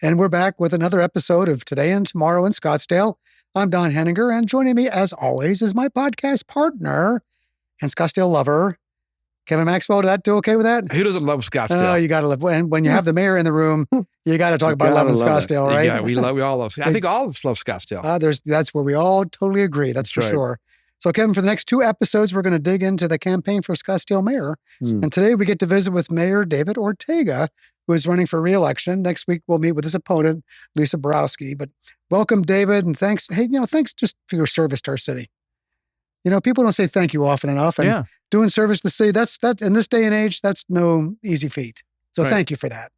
And we're back with another episode of Today and Tomorrow in Scottsdale. I'm Don Henninger, and joining me, as always, is my podcast partner and Scottsdale lover, Kevin Maxwell. Did that do okay with that? Who doesn't love Scottsdale? Oh, you got to love. When you have the mayor in the room, you got to talk about loving Scottsdale, right? Yeah, we all love. I think all of us love Scottsdale. That's where we all totally agree. That's for sure. So, Kevin, for the next 2 episodes, we're going to dig into the campaign for Scottsdale mayor. And today we get to visit with Mayor David Ortega, who is running for re-election. Next week, we'll meet with his opponent, Lisa Borowsky. But welcome, David, and thanks. Hey, thanks just for your service to our city. People don't say thank you often enough. And doing service to the city, that's in this day and age, that's no easy feat. So thank you for that.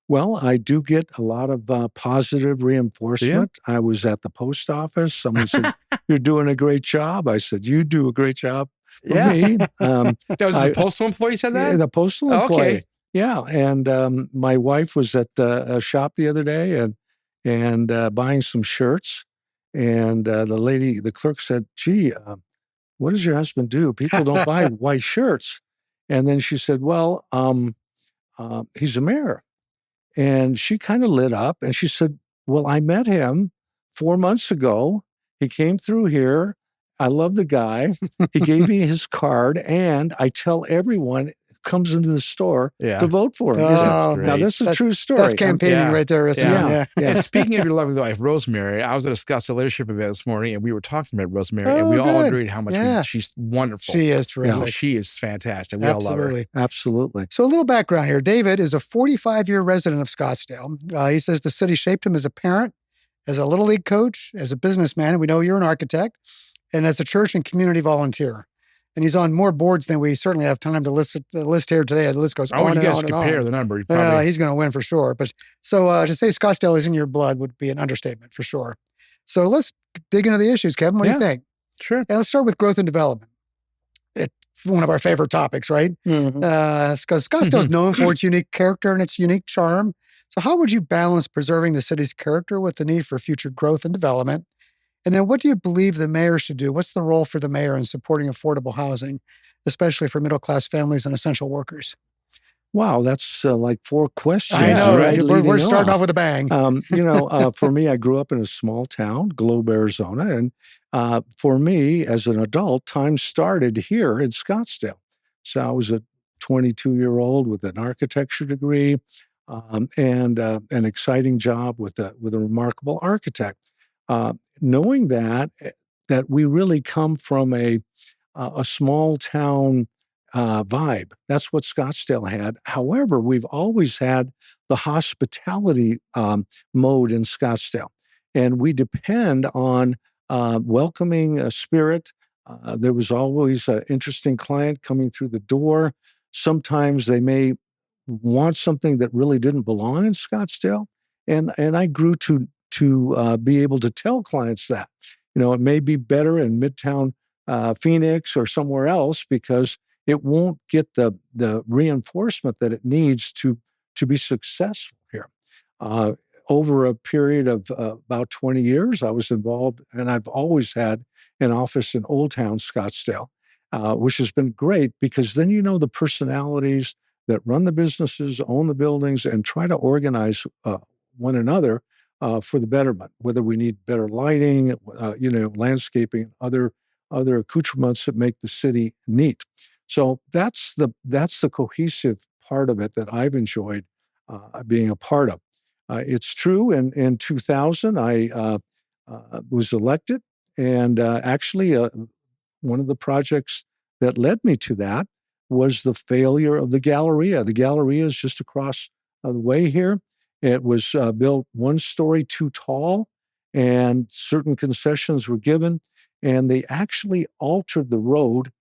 Well, I do get a lot of positive reinforcement. I was at the post office. Someone said, "You're doing a great job." I said, "You do a great job for me." That was the postal employee said that? Yeah, the postal employee. Okay. Yeah, and my wife was at a shop the other day and buying some shirts, and the clerk said, "Gee, what does your husband do? People don't buy white shirts." And then she said, "Well, he's a mayor." And she kind of lit up and she said, "Well, I met him 4 months ago. He came through here. I love the guy. He gave me his card, and I tell everyone who comes into the store to vote for him." Now, this is a true story. That's campaigning right there, isn't it? Yeah. And speaking of your lovely wife, Rosemary, I was at a Scottsdale leadership event this morning, and we were talking about Rosemary, and we all agreed how much she's wonderful. She is terrific. She is fantastic. We all love her. Absolutely. So a little background here. David is a 45-year resident of Scottsdale. He says the city shaped him as a parent, as a Little League coach, as a businessman, and we know you're an architect, and as a church and community volunteer. And he's on more boards than we certainly have time to list here today. The list goes on and on and on. You guys compare the number. He's going to win for sure. But so to say Scottsdale is in your blood would be an understatement for sure. So let's dig into the issues, Kevin. What do you think? Sure. And let's start with growth and development. It's one of our favorite topics, right? Because Scottsdale is known for its unique character and its unique charm. So how would you balance preserving the city's character with the need for future growth and development? And then what do you believe the mayor should do? What's the role for the mayor in supporting affordable housing, especially for middle-class families and essential workers? Wow, that's like 4 questions. I know, right? We're starting off with a bang. For me, I grew up in a small town, Globe, Arizona. And for me, as an adult, time started here in Scottsdale. So I was a 22-year-old with an architecture degree and an exciting job with a remarkable architect. Knowing that we really come from a small town vibe. That's what Scottsdale had. However, we've always had the hospitality mode in Scottsdale, and we depend on welcoming a spirit. There was always an interesting client coming through the door. Sometimes they may want something that really didn't belong in Scottsdale, and I grew to be able to tell clients that, it may be better in Midtown Phoenix or somewhere else because it won't get the reinforcement that it needs to be successful here. Over a period of about 20 years, I was involved, and I've always had an office in Old Town Scottsdale, which has been great because then the personalities that run the businesses, own the buildings, and try to organize one another for the betterment, whether we need better lighting, landscaping, other accoutrements that make the city neat. So that's the cohesive part of it that I've enjoyed being a part of. It's true. In 2000, I was elected, and actually one of the projects that led me to that was the failure of the Galleria. The Galleria is just across the way here. It was built 1 story too tall, and certain concessions were given, and they actually altered the road,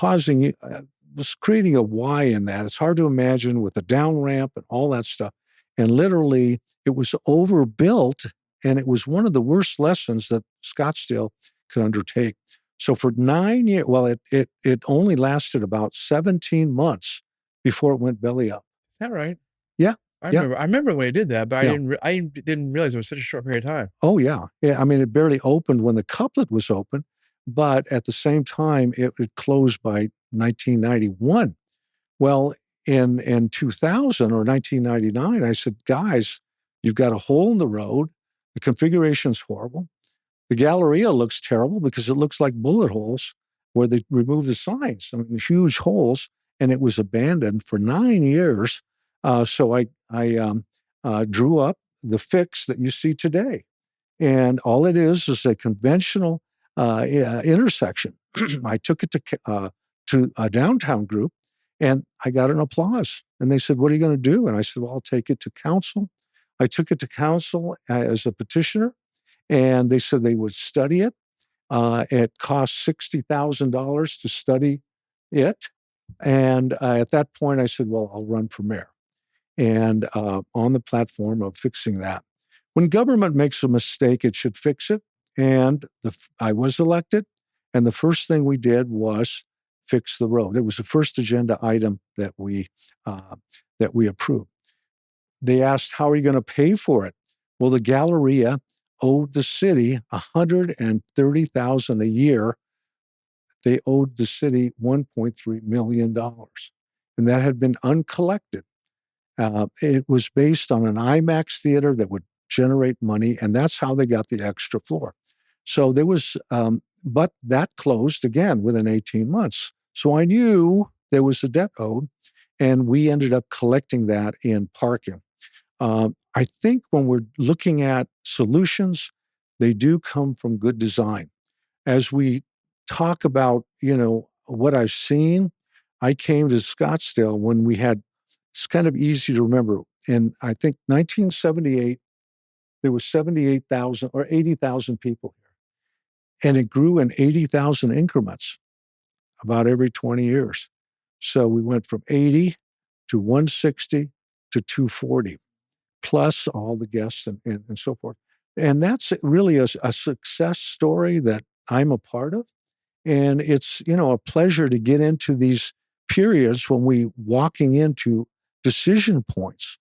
was creating a Y in that. It's hard to imagine with the down ramp and all that stuff. And literally, it was overbuilt, and it was one of the worst lessons that Scottsdale could undertake. So for 9 years, it only lasted about 17 months before it went belly up. Is that right? Yeah. I remember when he did that, but I didn't realize it was such a short period of time. Oh, yeah. I mean, it barely opened when the couplet was open, but at the same time, it closed by 1991. Well, in 2000 or 1999, I said, guys, You've got a hole in the road. The configuration's horrible. The Galleria looks terrible because it looks like bullet holes where they removed the signs. I mean, huge holes, and it was abandoned for 9 years. So I drew up the fix that you see today. And all it is a conventional intersection. I took it to a downtown group, and I got an applause. And they said, "What are you going to do?" And I said, "Well, I'll take it to council." I took it to council as a petitioner, and they said they would study it. It cost $60,000 to study it. And at that point, I said, "Well, I'll run for mayor." And on the platform of fixing that. When government makes a mistake, it should fix it. And I was elected, and the first thing we did was fix the road. It was the first agenda item that we approved. They asked, "How are you going to pay for it?" Well, the Galleria owed the city $130,000 a year. They owed the city $1.3 million, and that had been uncollected. It was based on an IMAX theater that would generate money, and that's how they got the extra floor. So there was, but that closed again within 18 months. So I knew there was a debt owed, and we ended up collecting that in parking. I think when we're looking at solutions, they do come from good design. As we talk about, what I've seen, I came to Scottsdale when we had, it's kind of easy to remember. In, I think, 1978, there was 78,000 or 80,000 people here. And it grew in 80,000 increments about every 20 years. So we went from 80 to 160 to 240, plus all the guests and so forth. And that's really a success story that I'm a part of. And it's, a pleasure to get into these periods when we walking into decision points.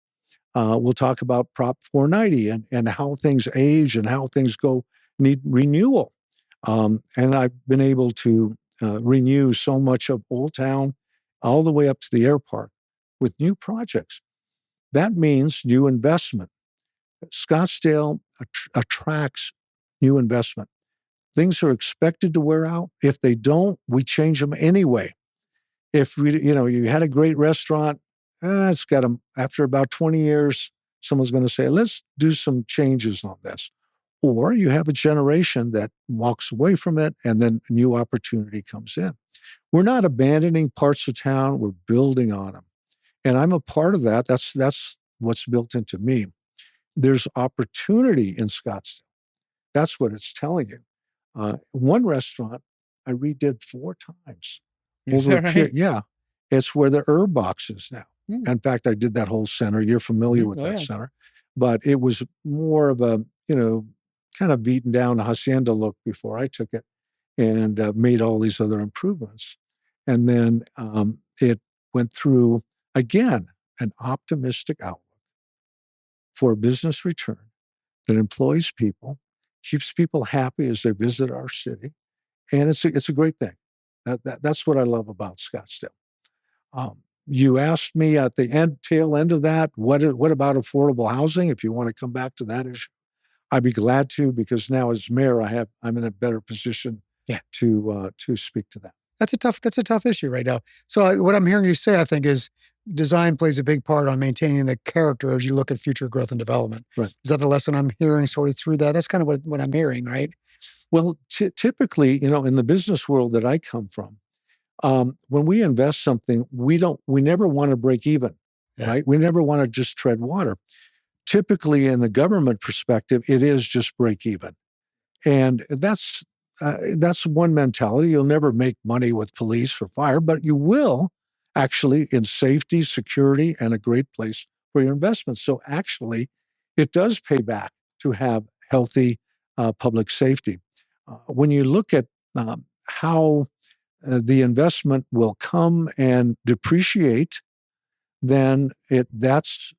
We'll talk about Prop 490 and how things age and how things need renewal. And I've been able to renew so much of Old Town all the way up to the airport with new projects. That means new investment. Scottsdale attracts new investment. Things are expected to wear out. If they don't, we change them anyway. If you had a great restaurant, it's got them. After about 20 years, someone's going to say, "Let's do some changes on this." Or you have a generation that walks away from it, and then a new opportunity comes in. We're not abandoning parts of town. We're building on them. And I'm a part of that. That's what's built into me. There's opportunity in Scottsdale. That's what it's telling you. One restaurant I redid 4 times. Over a period. Yeah. It's where the herb box is now. In fact, I did that whole center. You're familiar with that center. But it was more of a, kind of beaten down hacienda look before I took it and made all these other improvements. And then it went through, again, an optimistic outlook for a business return that employs people, keeps people happy as they visit our city. And it's a great thing. That's what I love about Scottsdale. You asked me at the tail end of that, what about affordable housing? If you want to come back to that issue, I'd be glad to, because now as mayor, I'm in a better position to speak to that. That's a tough issue right now. So what I'm hearing you say, I think, is design plays a big part on maintaining the character as you look at future growth and development. Right. Is that the lesson I'm hearing sort of through that? That's kind of what I'm hearing, right? Well, typically, in the business world that I come from, when we invest something, we never want to break even, right? We never want to just tread water. Typically, in the government perspective, it is just break even. And that's one mentality. You'll never make money with police or fire, but you will actually in safety, security, and a great place for your investments. So actually, it does pay back to have healthy public safety. When you look at how the investment will come and depreciate, then that's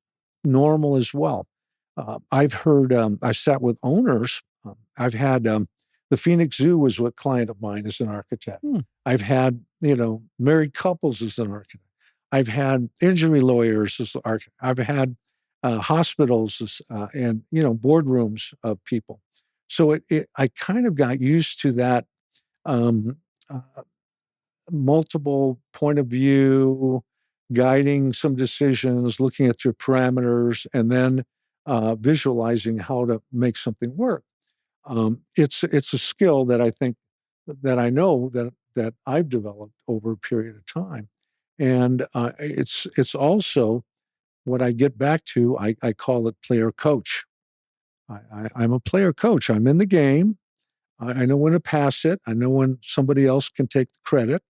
normal as well. I've heard, I sat with owners. I've had the Phoenix Zoo was a client of mine as an architect. I've had, married couples as an architect. I've had injury lawyers as an architect. I've had hospitals, and boardrooms of people. So I kind of got used to that um, uh, multiple point of view, guiding some decisions, looking at your parameters, and then visualizing how to make something work. It's a skill that I think that I know that I've developed over a period of time, and it's also what I get back to. I call it player coach. I'm a player coach. I'm in the game. I know when to pass it. I know when somebody else can take the credit.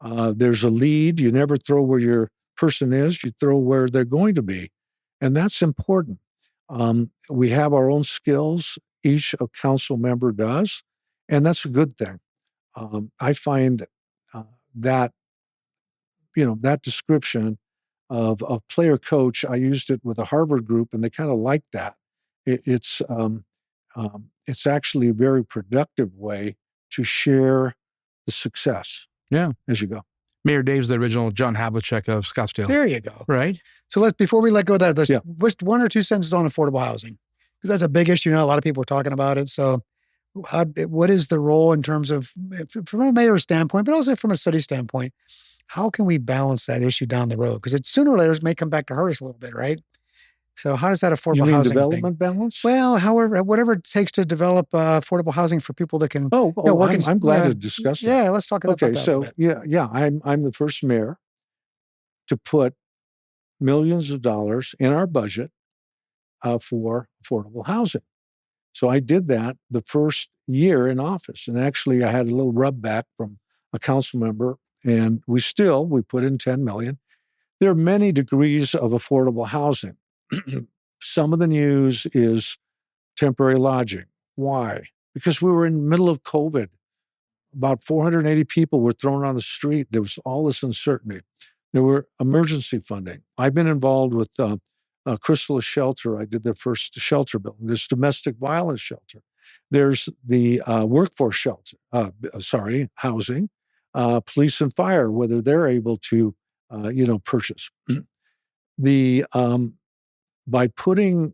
There's a lead. You never throw where your person is. You throw where they're going to be, and that's important. We have our own skills. Each a council member does, and that's a good thing. I find that that description of player coach. I used it with a Harvard group, and they kind of liked that. It's actually a very productive way to share the success. Yeah, as you go. Mayor Dave's the original John Havlicek of Scottsdale. There you go. Right. So before we let go of that, just one or two sentences on affordable housing, because that's a big issue now. A lot of people are talking about it. So what is the role in terms of, from a mayor's standpoint, but also from a city standpoint, how can we balance that issue down the road? Because it sooner or later may come back to hurt us a little bit, right? So how does that affordable housing development balance? Well, whatever it takes to develop affordable housing for people that can. I'm glad to discuss that. Yeah, let's talk about that. Okay, so I'm the first mayor to put millions of dollars in our budget for affordable housing. So I did that the first year in office, and actually I had a little rub back from a council member, and we put in 10 million. There are many degrees of affordable housing. Some of the news is temporary lodging. Why? Because we were in the middle of COVID. About 480 people were thrown on the street. There was all this uncertainty. There were emergency funding. I've been involved with Chrysalis Shelter. I did their first shelter building. There's domestic violence shelter. There's the workforce shelter, housing, police and fire, whether they're able to, purchase. By putting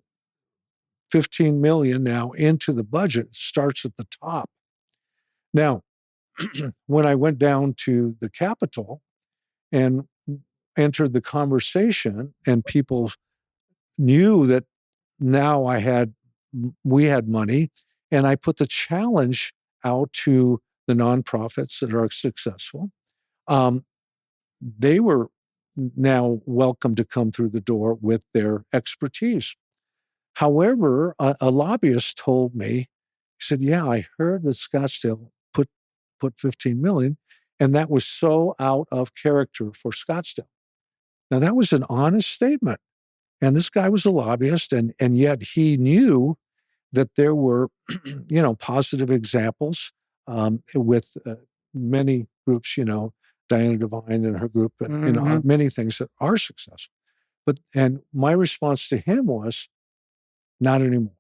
15 million now into the budget, it starts at the top. Now, when I went down to the Capitol and entered the conversation, and people knew that now we had money, and I put the challenge out to the nonprofits that are successful. They were now welcome to come through the door with their expertise. However, a lobbyist told me, he said, "Yeah, I heard that Scottsdale put 15 million, and that was so out of character for Scottsdale." Now, that was an honest statement. And this guy was a lobbyist, and yet he knew that there were, positive examples with many groups, Diana Devine and her group, and many things that are successful. And my response to him was, not anymore.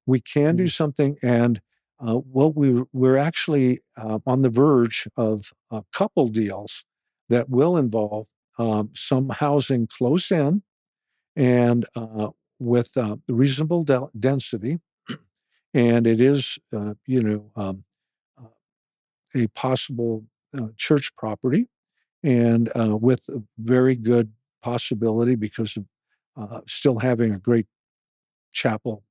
We can do something, and we're actually on the verge of a couple deals that will involve some housing close in, and with reasonable density, and it is, a possible church property, and with a very good possibility because of still having a great chapel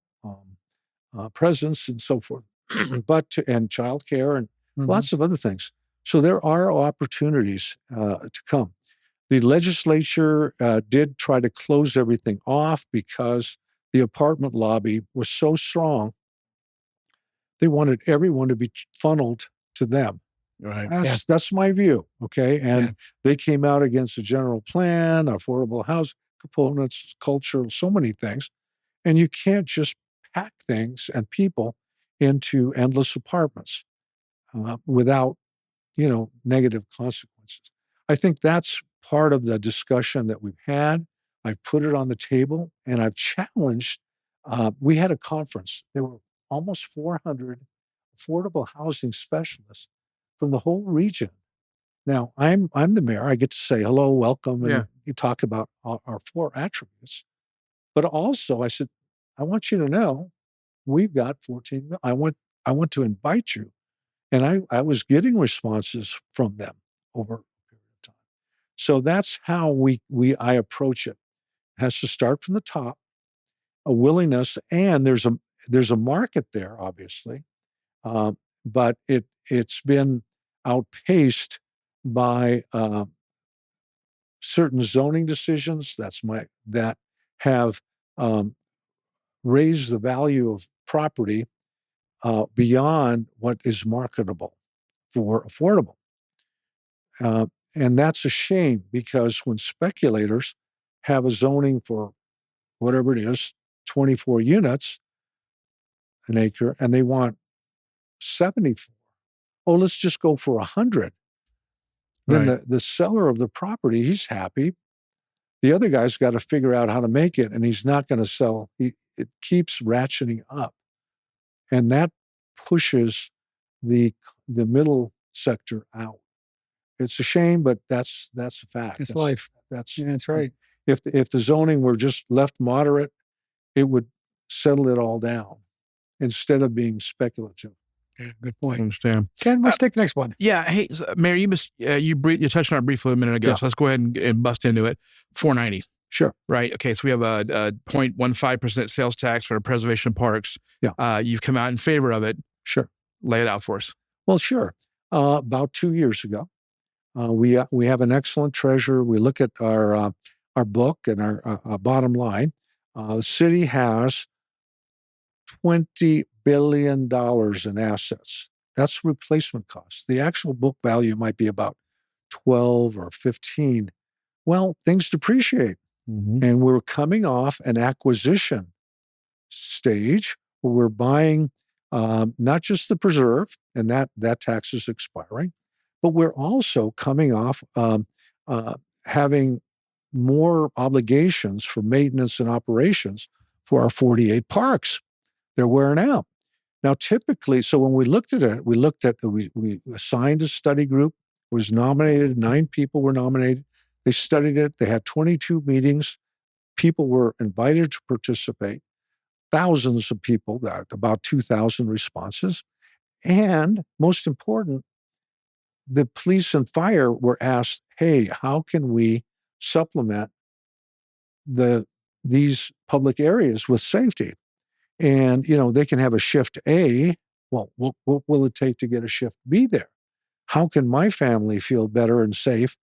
presence and so forth, and childcare and lots of other things. So there are opportunities to come. The legislature did try to close everything off because the apartment lobby was so strong. They wanted everyone to be funneled to them. Right. That's my view. Okay. And they came out against the general plan, affordable housing components, culture, so many things. And you can't just pack things and people into endless apartments without, negative consequences. I think that's part of the discussion that we've had. I've put it on the table, and I've challenged. We had a conference. There were almost 400 affordable housing specialists from the whole region. Now, I'm the mayor. I get to say hello, welcome, and you talk about our four attributes. But also I said, I want you to know we've got 14 million. I want to invite you. And I was getting responses from them over a period of time. So that's how I approach it. It has to start from the top, a willingness, and there's a market there, obviously, but it's been outpaced by certain zoning decisions that have raised the value of property beyond what is marketable for affordable. And that's a shame, because when speculators have a zoning for whatever it is, 24 units an acre, and they want 74, let's just go for 100. Then the seller of the property, he's happy. The other guy's got to figure out how to make it, and he's not going to sell. It keeps ratcheting up, and that pushes the middle sector out. It's a shame, but that's a fact. It's life. That's right. If the zoning were just left moderate, it would settle it all down instead of being speculative. Yeah, good point. I understand. Ken, let's take the next one. Yeah. Hey, Mayor, you touched on it briefly a minute ago, so let's go ahead and bust into it. 490. Sure. Right. Okay. So we have a 0.15% sales tax for preservation parks. Yeah. You've come out in favor of it. Sure. Lay it out for us. Well, sure. About 2 years ago, we have an excellent treasurer. We look at our book and our bottom line. The city has $20 billion in assets. That's replacement costs. The actual book value might be about 12 or 15. Well, things depreciate. Mm-hmm. And we're coming off an acquisition stage where we're buying not just the preserve, and that tax is expiring, but we're also coming off having more obligations for maintenance and operations for our 48 parks. They're wearing out. Now, typically, so when we looked at it, we assigned a study group, was nominated, 9 people were nominated. They studied it. They had 22 meetings. People were invited to participate. Thousands of people, about 2,000 responses. And most important, the police and fire were asked, hey, how can we supplement these public areas with safety? And, they can have a shift A. Well, what will it take to get a shift B there? How can my family feel better and safe,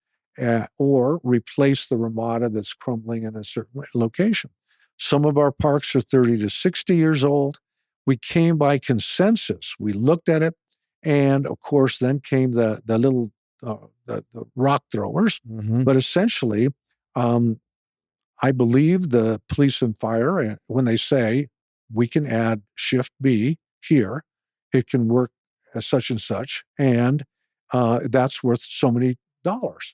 or replace the ramada that's crumbling in a certain location? Some of our parks are 30 to 60 years old. We came by consensus. We looked at it. And of course, then came the little the rock throwers. Mm-hmm. But essentially, I believe the police and fire, when they say we can add shift B here, it can work as such and such, and that's worth so many dollars.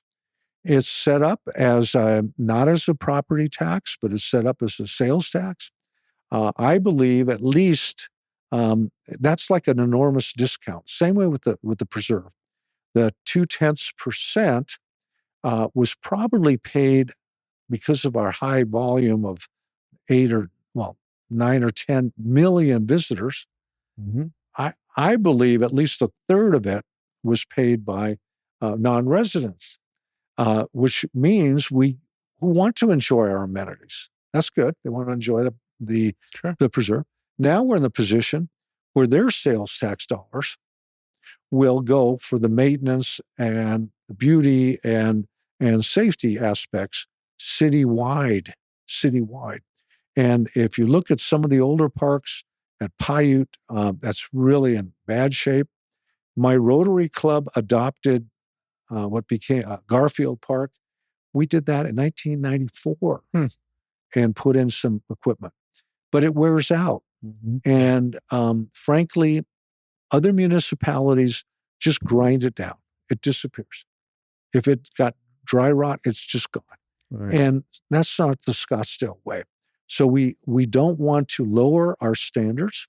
It's set up as not as a property tax, but it's set up as a sales tax. I believe at least that's like an enormous discount. Same way with the preserve. The 0.2% was probably paid because of our high volume of 9 or 10 million visitors. Mm-hmm. I believe at least a third of it was paid by non-residents, which means we want to enjoy our amenities. That's good. They want to enjoy the preserve. Now we're in the position where their sales tax dollars will go for the maintenance and the beauty and safety aspects citywide. And if you look at some of the older parks at Paiute, that's really in bad shape. My Rotary Club adopted what became Garfield Park. We did that in 1994 and put in some equipment. But it wears out. Mm-hmm. And frankly, other municipalities just grind it down. It disappears. If it got dry rot, it's just gone. Right. And that's not the Scottsdale way. So we don't want to lower our standards.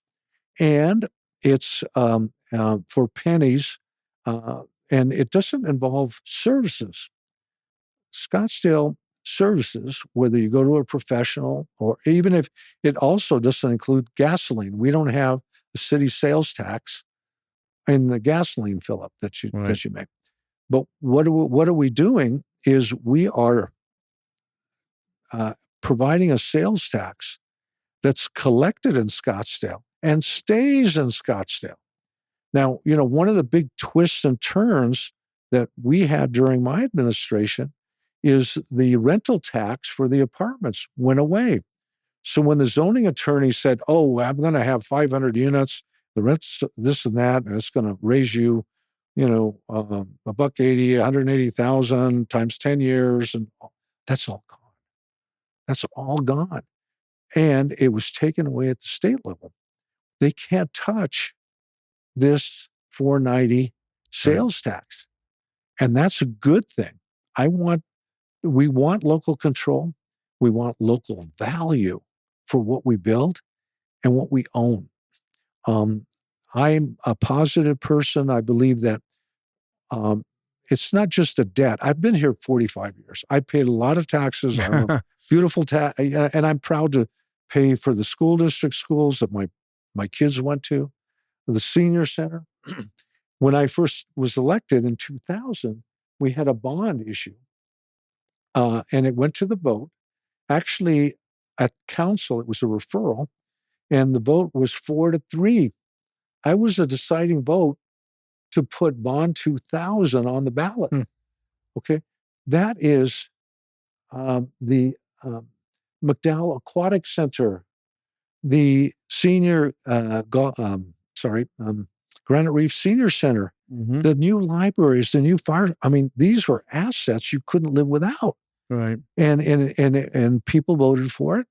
And it's for pennies, and it doesn't involve services. Scottsdale services, whether you go to a professional or even if it also doesn't include gasoline. We don't have a city sales tax in the gasoline fill up that you make. But what are we doing is we are providing a sales tax that's collected in Scottsdale and stays in Scottsdale. Now, one of the big twists and turns that we had during my administration is the rental tax for the apartments went away. So when the zoning attorney said, "Oh, I'm going to have 500 units, the rent's this and that, and it's going to raise you, $180, 180,000 times 10 years," and that's all gone. That's all gone, and it was taken away at the state level. They can't touch this 490 sales tax, and that's a good thing. We want local control. We want local value for what we build and what we own. I'm a positive person. I believe that it's not just a debt. I've been here 45 years. I paid a lot of taxes. I'm a beautiful and I'm proud to pay for the school district schools that my kids went to, the senior center. When I first was elected in 2000, we had a bond issue. And it went to the vote. Actually, at council, it was a referral, and the vote was 4-3. I was the deciding vote to put Bond 2000 on the ballot. Okay, that is the McDowell Aquatic Center, the senior, Granite Reef Senior Center, the new libraries, the new fire. I mean, these were assets you couldn't live without. Right. And people voted for it.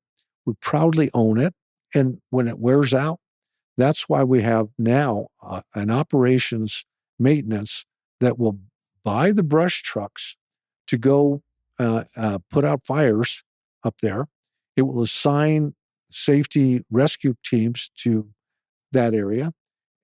We proudly own it. And when it wears out, that's why we have now an operations maintenance that will buy the brush trucks to go put out fires up there. It will assign safety rescue teams to that area,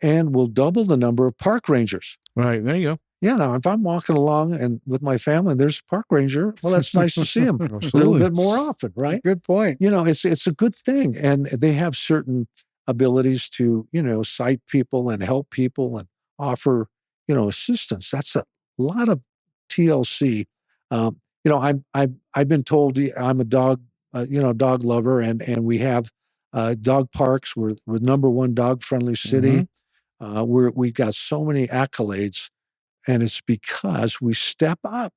and will double the number of park rangers. Right. There you go. Yeah. Now, if I'm walking along and with my family, there's a park ranger. Well, that's nice to see him a little bit more often, right? Good point. It's a good thing, and they have certain abilities to cite people and help people and offer assistance. That's a lot of TLC. I've been told I'm a dog dog lover, and we have dog parks. We're number one dog friendly city. We got so many accolades, and it's because we step up.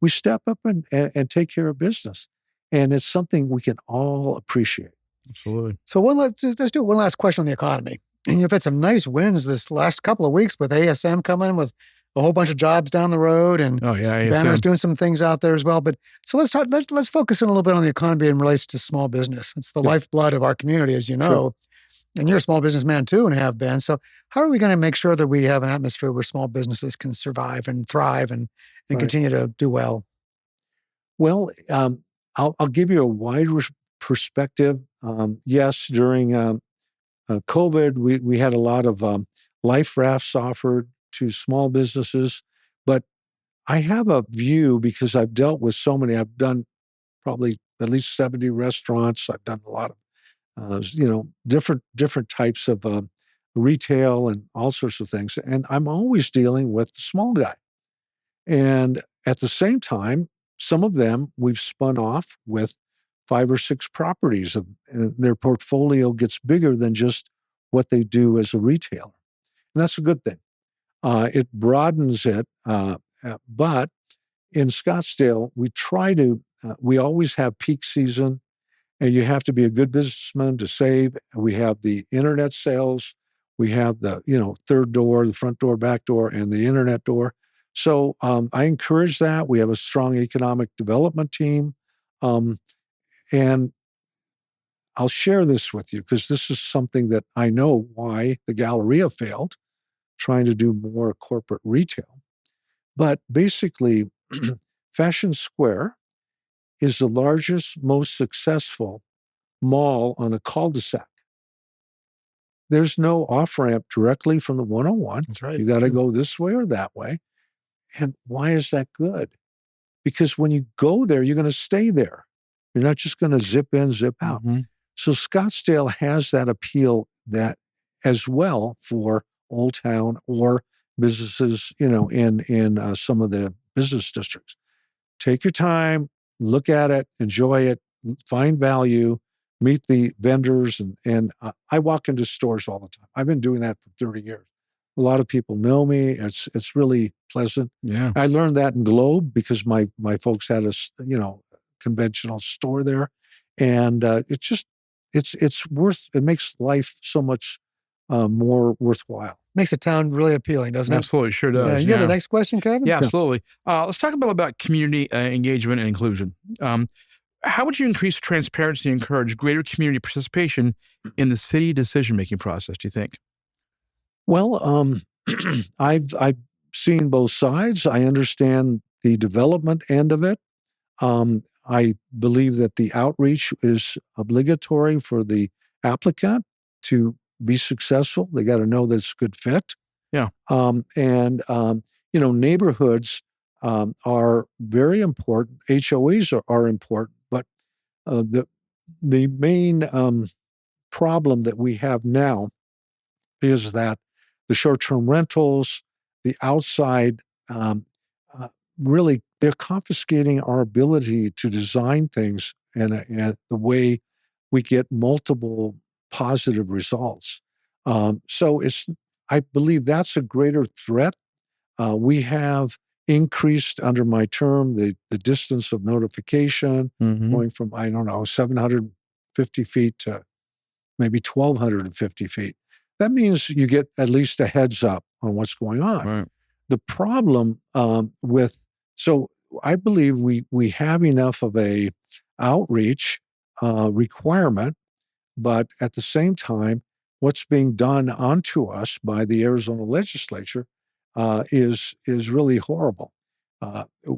We step up and take care of business, and it's something we can all appreciate. Absolutely. So let's do one last question on the economy. And you've had some nice wins this last couple of weeks with ASM coming with a whole bunch of jobs down the road, and Banner's doing some things out there as well. But so let's focus in a little bit on the economy in relation to small business. It's the lifeblood of our community, as you know. Sure. And you're a small businessman too, and have been. So how are we going to make sure that we have an atmosphere where small businesses can survive and thrive and continue to do well? Well, I'll give you a wide perspective. Yes, during COVID, we had a lot of life rafts offered to small businesses, but I have a view because I've dealt with so many. I've done probably at least 70 restaurants. I've done a lot of different types of retail and all sorts of things. And I'm always dealing with the small guy. And at the same time, some of them we've spun off with 5 or 6 properties, and their portfolio gets bigger than just what they do as a retailer. And that's a good thing. It broadens it. But in Scottsdale, we always have peak season, and you have to be a good businessman to save. We have the internet sales. We have the, third door, the front door, back door, and the internet door. So I encourage that. We have a strong economic development team. And I'll share this with you because this is something that I know why the Galleria failed, trying to do more corporate retail. But basically, Fashion Square is the largest, most successful mall on a cul-de-sac. There's no off-ramp directly from the 101. That's right. You got to go this way or that way. And why is that good? because when you go there, you're going to stay there. You're not just going to zip in, zip out. Mm-hmm. So Scottsdale has that appeal that as well for Old Town or businesses, in some of the business districts. Take your time, look at it, enjoy it, find value, meet the vendors. And I walk into stores all the time. I've been doing that for 30 years. A lot of people know me. It's really pleasant. Yeah. I learned that in Globe because my folks had a, conventional store there. And it makes life so much more worthwhile. Makes the town really appealing, doesn't it? Absolutely, sure does. Yeah. You got the next question, Kevin? Yeah, absolutely. Let's talk about community engagement and inclusion. How would you increase transparency and encourage greater community participation in the city decision-making process, do you think? Well, I've seen both sides. I understand the development end of it. I believe that the outreach is obligatory for the applicant to be successful. They got to know that it's a good fit. Yeah. Neighborhoods are very important. HOAs are important, but the main problem that we have now is that the short-term rentals, the outside, really, they're confiscating our ability to design things and the way we get multiple positive results. So I believe that's a greater threat. We have increased under my term the distance of notification, going from 750 feet to maybe 1,250 feet. That means you get at least a heads up on what's going on. Right. The problem so I believe we have enough of a outreach requirement, but at the same time, what's being done onto us by the Arizona legislature is really horrible.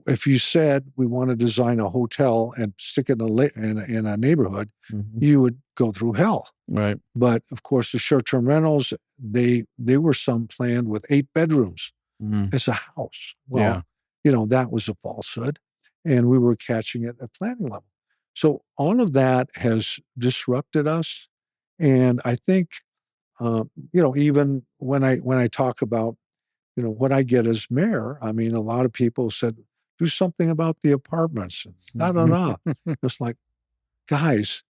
If you said we want to design a hotel and stick it in a neighborhood, you would go through hell. Right. But of course, the short-term rentals, they were some planned with 8 bedrooms as a house. Well, that was a falsehood, and we were catching it at planning level. So all of that has disrupted us, and I think, even when I talk about, what I get as mayor, I mean, a lot of people said, do something about the apartments. No. It's like, guys,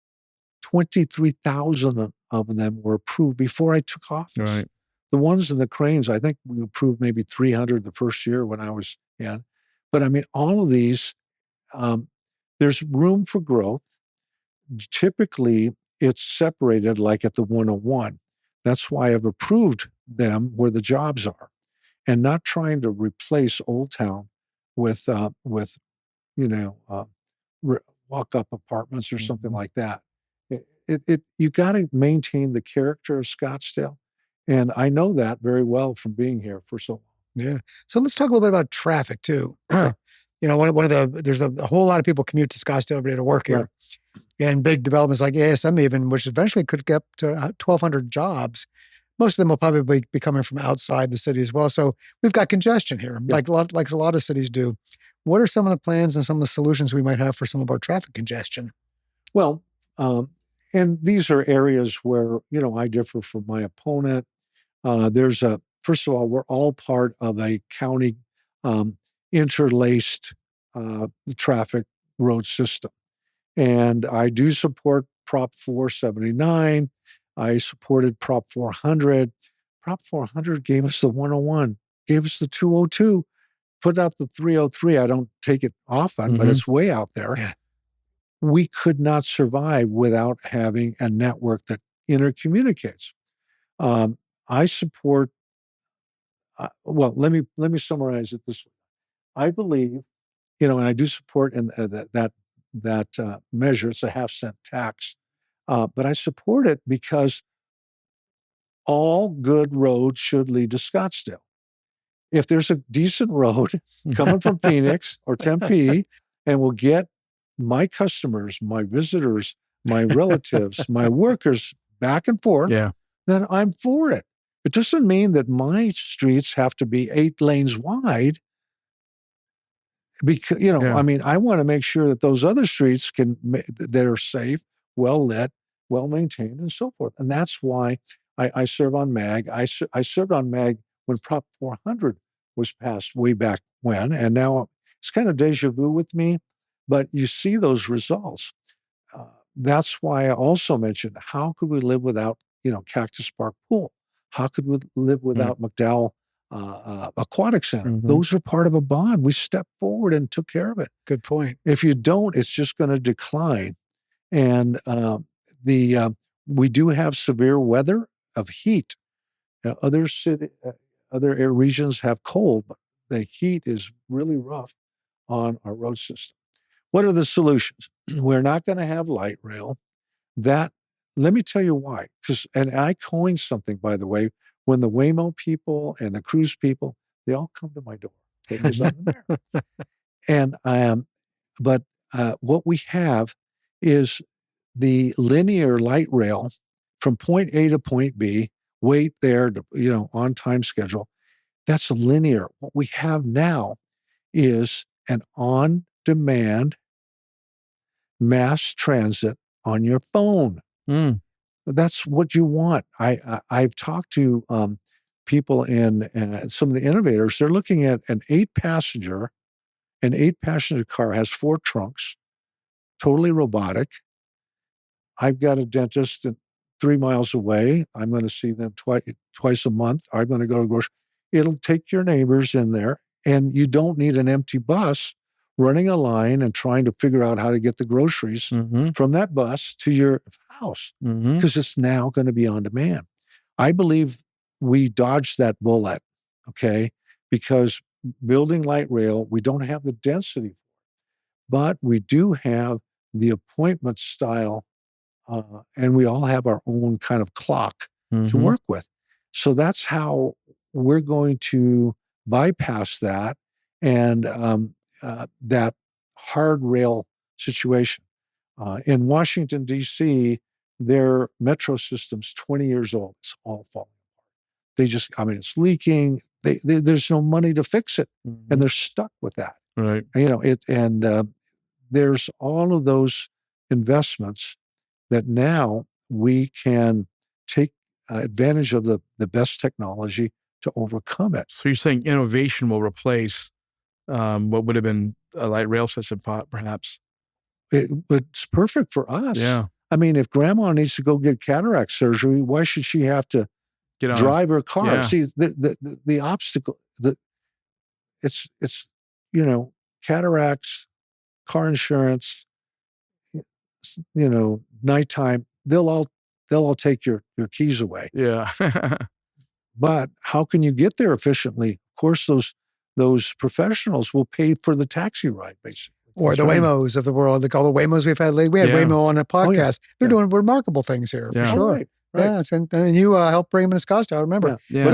23,000 of them were approved before I took office. Right. The ones in the cranes, I think we approved maybe 300 the first year when I was in. But I mean, all of these, there's room for growth. Typically, it's separated like at the 101. That's why I've approved them where the jobs are, and not trying to replace Old Town with walk-up apartments or something like that. You got to maintain the character of Scottsdale, and I know that very well from being here for so long. Yeah. So let's talk a little bit about traffic too. There's a whole lot of people commute to Scottsdale every day to work here. Right. And big developments like ASM even, which eventually could get up to 1,200 jobs. Most of them will probably be coming from outside the city as well. So we've got congestion here, like a lot of cities do. What are some of the plans and some of the solutions we might have for some of our traffic congestion? Well, and these are areas where, I differ from my opponent. First of all, we're all part of a county interlaced traffic road system. And I do support Prop 479. I supported Prop 400. Prop 400 gave us the 101, gave us the 202, put out the 303. I don't take it often, but it's way out there. Yeah. We could not survive without having a network that intercommunicates. I support. Let me summarize it this way. I believe, and I do support that measure. It's a half-cent tax, but I support it because all good roads should lead to Scottsdale. If there's a decent road coming from Phoenix or Tempe, and will get my customers, my visitors, my relatives, my workers back and forth, then I'm for it. It doesn't mean that my streets have to be 8 lanes wide. because, I mean, I want to make sure that those other streets that are safe, well lit, well maintained, and so forth. And that's why I serve on MAG. I served on MAG when Prop 400 was passed way back when, and now it's kind of deja vu with me. But you see those results. That's why I also mentioned, how could we live without, Cactus Park Pool? How could we live without McDowell Aquatic Center? Those are part of a bond. We stepped forward and took care of it. Good point. If you don't, it's just going to decline. And we do have severe weather of heat. Now, other air regions have cold, but the heat is really rough on our road system. What are the solutions? We're not going to have light rail. Let me tell you why. And I coined something, by the way, when the Waymo people and the cruise people, they all come to my door. Because I'm there. And but what we have is the linear light rail from point A to point B, wait there, on time schedule. That's linear. What we have now is an on-demand mass transit on your phone. That's what you want. I've talked to people in some of the innovators. They're looking at an 8-passenger car, has 4 trunks, totally robotic. I've got a dentist 3 miles away. I'm going to see them twice a month. I'm going to go to grocery. It'll take your neighbors in there, and you don't need an empty bus running a line and trying to figure out how to get the groceries from that bus to your house, because it's now going to be on demand. I believe we dodged that bullet, okay? Because building light rail, we don't have the density, but we do have the appointment style, and we all have our own kind of clock to work with. So that's how we're going to bypass that and that hard rail situation. In Washington, D.C., their metro system's 20 years old. It's all falling apart. It's leaking. There's no money to fix it, and they're stuck with that. Right. There's all of those investments that now we can take advantage of the best technology to overcome it. So you're saying innovation will replace what would have been a light rail system, perhaps? It's perfect for us. Yeah. If grandma needs to go get cataract surgery, why should she have to drive her car? Yeah. See, the obstacle, it's cataracts, car insurance, nighttime, they'll all take your keys away. Yeah. But how can you get there efficiently? Of course, those professionals will pay for the taxi ride, basically. Or the Waymos of the world, like all the Waymos we've had lately. We had Waymo on a podcast. They're doing remarkable things here, for sure. Right. Yes, and you helped bring them to Scottsdale. Remember? You're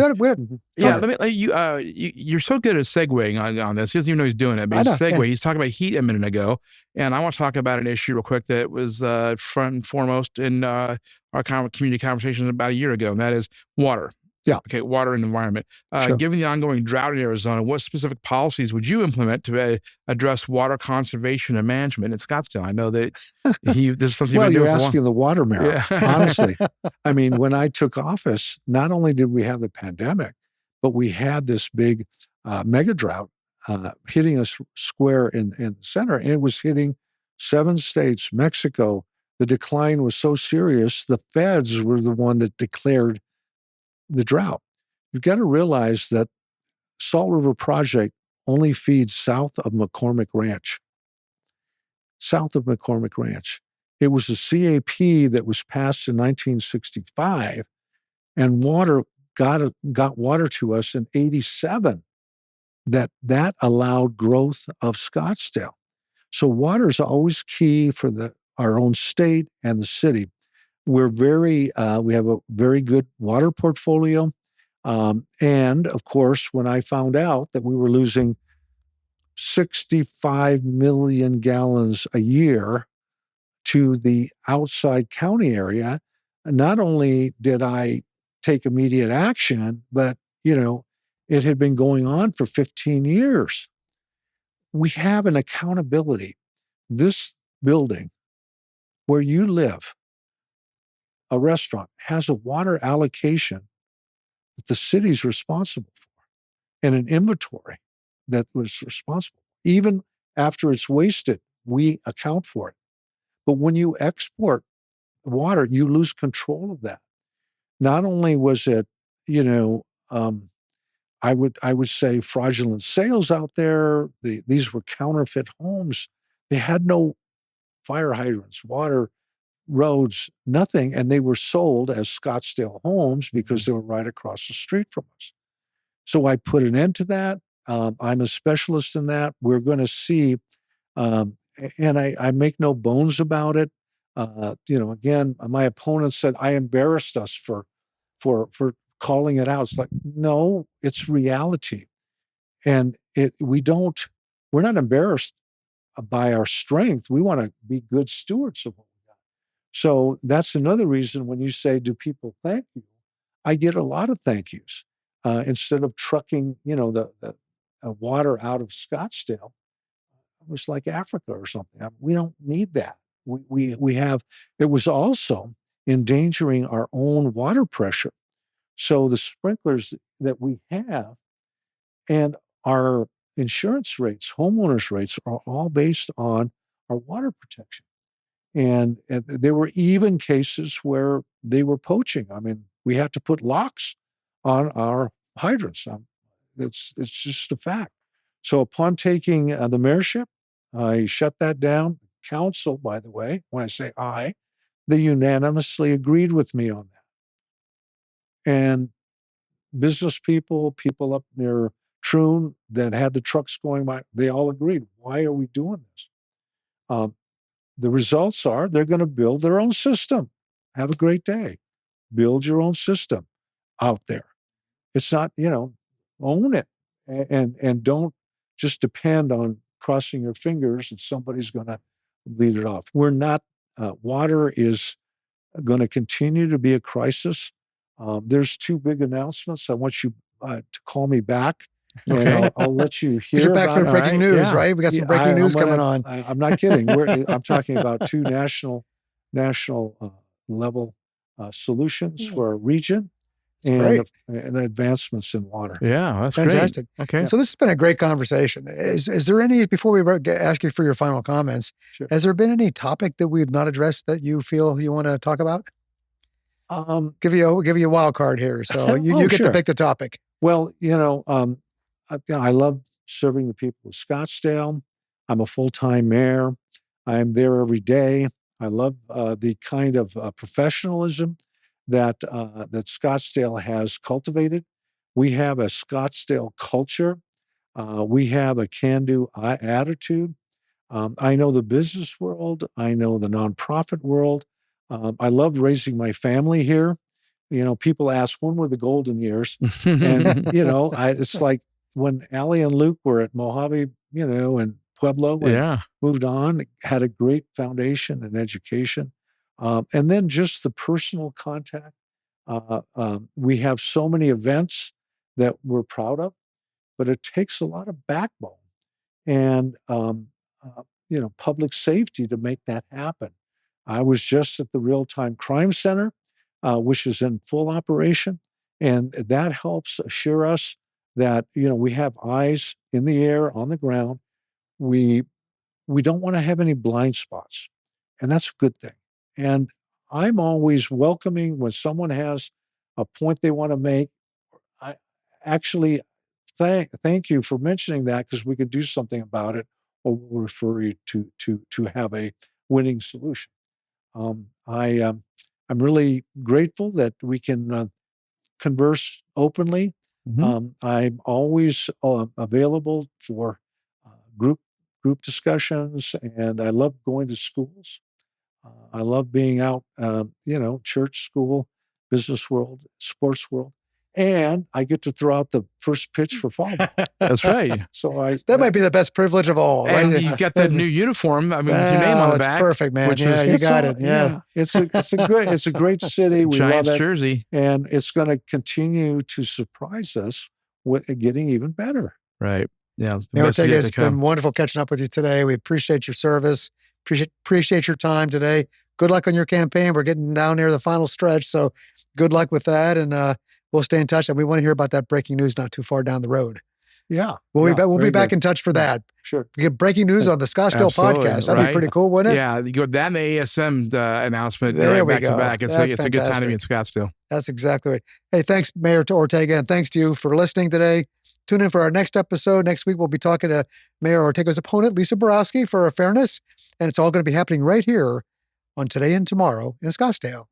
so good at segueing on this. He doesn't even know he's doing it, but he's talking about heat a minute ago, and I want to talk about an issue real quick that was front and foremost in our community conversations about a year ago, and that is water. Yeah. Okay. Water and environment. Sure. Given the ongoing drought in Arizona, what specific policies would you implement to address water conservation and management in Scottsdale? I know that there's something. Well, you're asking the water mayor, honestly. When I took office, not only did we have the pandemic, but we had this big mega drought hitting us square in the center, and it was hitting 7 states, Mexico. The decline was so serious, the feds were the one that declared the drought. You've got to realize that Salt River Project only feeds south of McCormick Ranch. South of McCormick Ranch. It was a CAP that was passed in 1965, and water got water to us in 87. That allowed growth of Scottsdale. So water is always key for our own state and the city. We have a very good water portfolio. And of course, when I found out that we were losing 65 million gallons a year to the outside county area, not only did I take immediate action, but, it had been going on for 15 years. we have an accountability. This building where you live, a restaurant, has a water allocation that the city's responsible for and an inventory that was responsible. Even after it's wasted, we account for it. But when you export water, you lose control of that. Not only was it, I would say fraudulent sales out there. These were counterfeit homes. They had no fire hydrants, water, roads, nothing, and they were sold as Scottsdale homes because they were right across the street from us. So I put an end to that. I'm a specialist in that. We're going to see, and I make no bones about it. Again, my opponent said I embarrassed us for calling it out. It's like, no, it's reality, and we're not embarrassed by our strength. We want to be good stewards of what we got. So that's another reason when you say, "Do people thank you?" I get a lot of thank yous. Instead of trucking, the water out of Scottsdale, it was like Africa or something. We don't need that. We have. It was also endangering our own water pressure. So the sprinklers that we have and our insurance rates, homeowners rates, are all based on our water protection. And there were even cases where they were poaching. I mean, we had to put locks on our hydrants. It's just a fact. So upon taking the mayorship, I shut that down. Council, by the way, when I say I, they unanimously agreed with me on that. And business people up near Troon that had the trucks going by, they all agreed. Why are we doing this? The results are they're going to build their own system. Have a great day. Build your own system out there. It's not, own it and don't just depend on crossing your fingers and somebody's going to lead it off. We're not, water is going to continue to be a crisis. There's two big announcements. I want you to call me back. And Okay. I'll let you hear you're back about for breaking news, right? We got some breaking news coming on. I'm not kidding. I'm talking about two national level solutions for our region and advancements in water. Yeah, that's fantastic. Great. Okay. So this has been a great conversation. Is there any, before we ask you for your final comments, Sure. Has there been any topic that we've not addressed that you feel you want to talk about? Give you a wild card here. So you get to pick the topic. Well, I love serving the people of Scottsdale. I'm a full-time mayor. I'm there every day. I love the kind of professionalism that Scottsdale has cultivated. We have a Scottsdale culture. We have a can-do attitude. I know the business world. I know the nonprofit world. I love raising my family here. People ask, when were the golden years? And, it's like when Allie and Luke were at Mojave, and Pueblo, and moved on, had a great foundation and education. And then just the personal contact. We have so many events that we're proud of, but it takes a lot of backbone and, public safety to make that happen. I was just at the Real-Time Crime Center, which is in full operation, and that helps assure us that, we have eyes in the air, on the ground. We don't want to have any blind spots, and that's a good thing. And I'm always welcoming when someone has a point they want to make. I actually thank you for mentioning that, because we could do something about it, or we'll refer you to have a winning solution. I'm really grateful that we can converse openly. Mm-hmm. I'm always available for group discussions, and I love going to schools. I love being out, church, school, business world, sports world. And I get to throw out the first pitch for fall. That's right. So that might be the best privilege of all. And right? you got the new uniform. I mean, with your name on the back. Perfect, man. Yeah, you got it. Yeah. It's a great city. We Giants love it. jersey. And it's going to continue to surprise us with getting even better. Right. Yeah. Mayor Ortega, it's been wonderful catching up with you today. We appreciate your service. Appreciate your time today. Good luck on your campaign. We're getting down near the final stretch, so good luck with that. And we'll stay in touch. And we want to hear about that breaking news not too far down the road. Yeah. We'll be back in touch for that. Sure. We get breaking news on the Scottsdale podcast. That'd be pretty cool, wouldn't it? Yeah. You go that and the ASM announcement back to back. It's a good time to be in Scottsdale. That's exactly right. Hey, thanks, Mayor Ortega, and thanks to you for listening today. Tune in for our next episode. Next week, we'll be talking to Mayor Ortega's opponent, Lisa Borowsky, for fairness. And it's all going to be happening right here on Today and Tomorrow in Scottsdale.